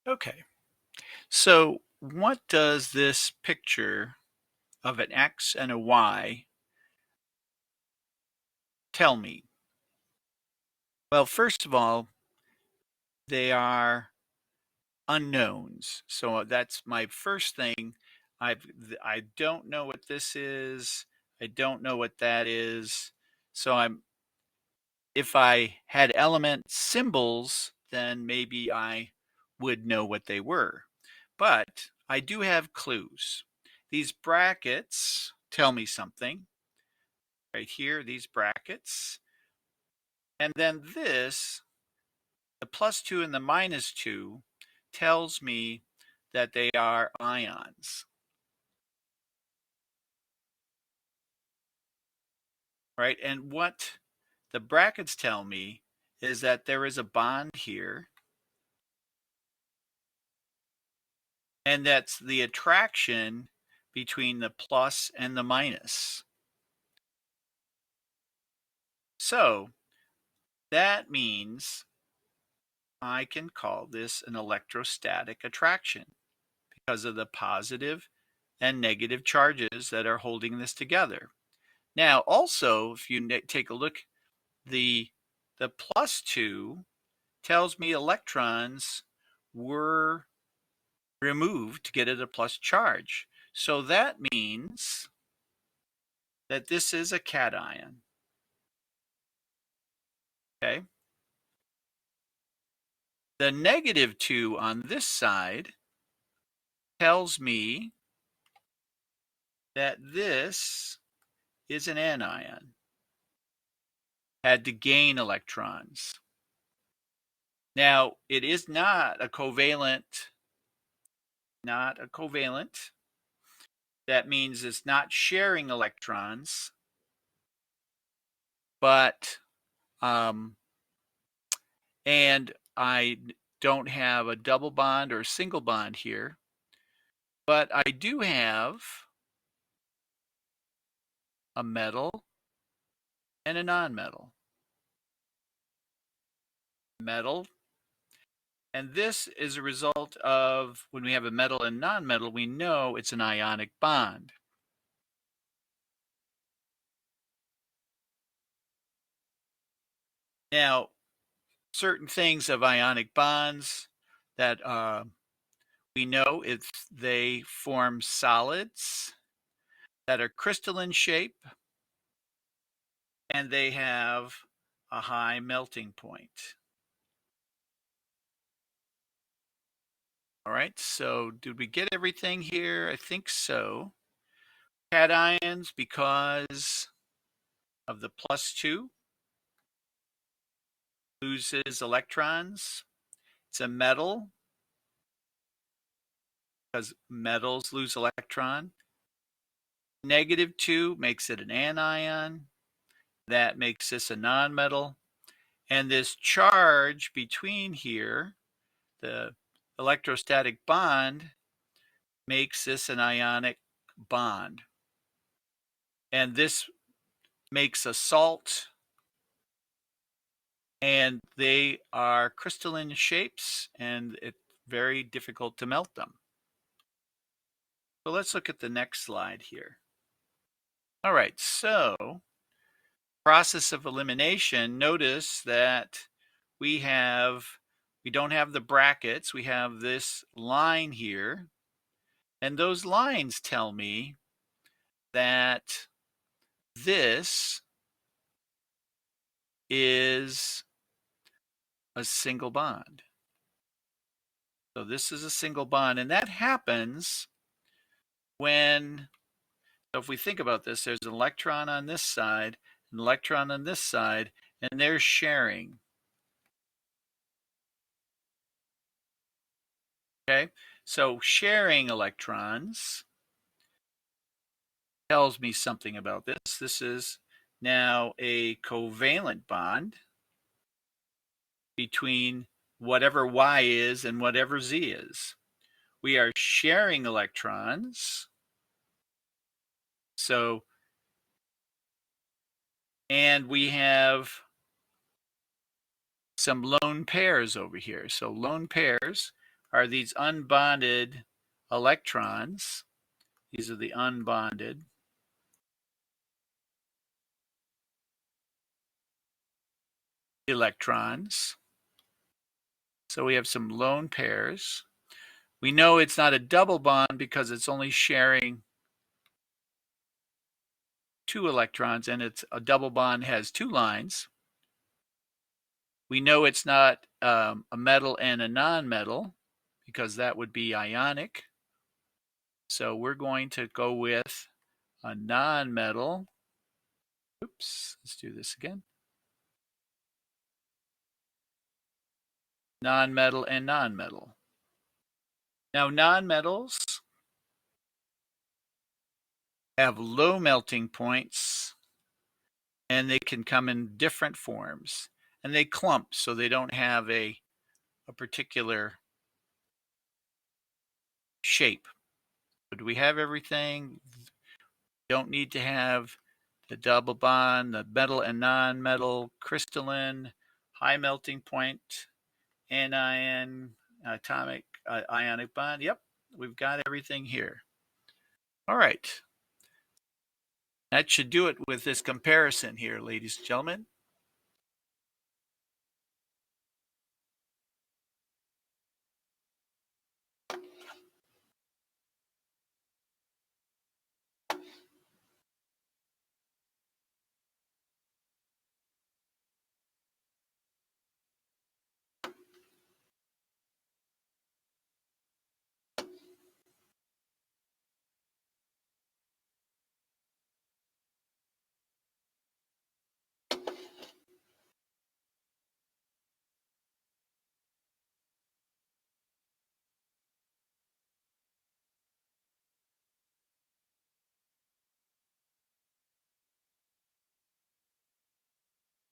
Okay, so what does this picture of an X and a Y tell me? Well, first of all, they are unknowns. So that's my first thing. I don't know what this is. I don't know what that is. So if I had element symbols, then maybe I would know what they were. But I do have clues. These brackets tell me something. Right here, these brackets. And then this, the +2 and the -2, tells me that they are ions. Right? And what the brackets tell me is that there is a bond here, and that's the attraction between the plus and the minus. So that means I can call this an electrostatic attraction because of the positive and negative charges that are holding this together. Now, also, if you take a look, the +2 tells me electrons were removed to get it a plus charge. So that means that this is a cation. Okay. The -2 on this side tells me that this is an anion. Had to gain electrons. Now, it is not a covalent. That means it's not sharing electrons, but and I don't have a double bond or a single bond here, but I do have a metal and a non-metal. Metal, and this is a result of when we have a metal and non-metal, we know it's an ionic bond. Now, certain things of ionic bonds that we know they form solids that are crystalline shape, and they have a high melting point. All right, so did we get everything here? I think so. Cations, because of the +2, loses electrons. It's a metal because metals lose electron. -2 makes it an anion. That makes this a nonmetal. And this charge between here, the electrostatic bond, makes this an ionic bond. And this makes a salt, and they are crystalline shapes, and it's very difficult to melt them. So let's look at the next slide here. All right, so process of elimination, notice that we don't have the brackets, we have this line here, and those lines tell me that this is a single bond. So this is a single bond, and that happens when, so if we think about this, there's an electron on this side, an electron on this side, and they're sharing. Okay, so sharing electrons tells me something about this. This is now a covalent bond between whatever Y is and whatever Z is. We are sharing electrons. So, and we have some lone pairs over here. So lone pairs, are these unbonded electrons. These are the unbonded electrons. So we have some lone pairs. We know it's not a double bond because it's only sharing 2 electrons, and it's a double bond has 2 lines. We know it's not a metal and a non-metal because that would be ionic. So we're going to go with a non-metal. Oops, let's do this again. Non-metal and non-metal. Now, non-metals have low melting points, and they can come in different forms. And they clump, so they don't have a particular shape. But we have everything. Don't need to have the double bond, the metal and non-metal, crystalline, high melting point, anion, atomic, ionic bond. Yep, we've got everything here. All right. That should do it with this comparison here, ladies and gentlemen.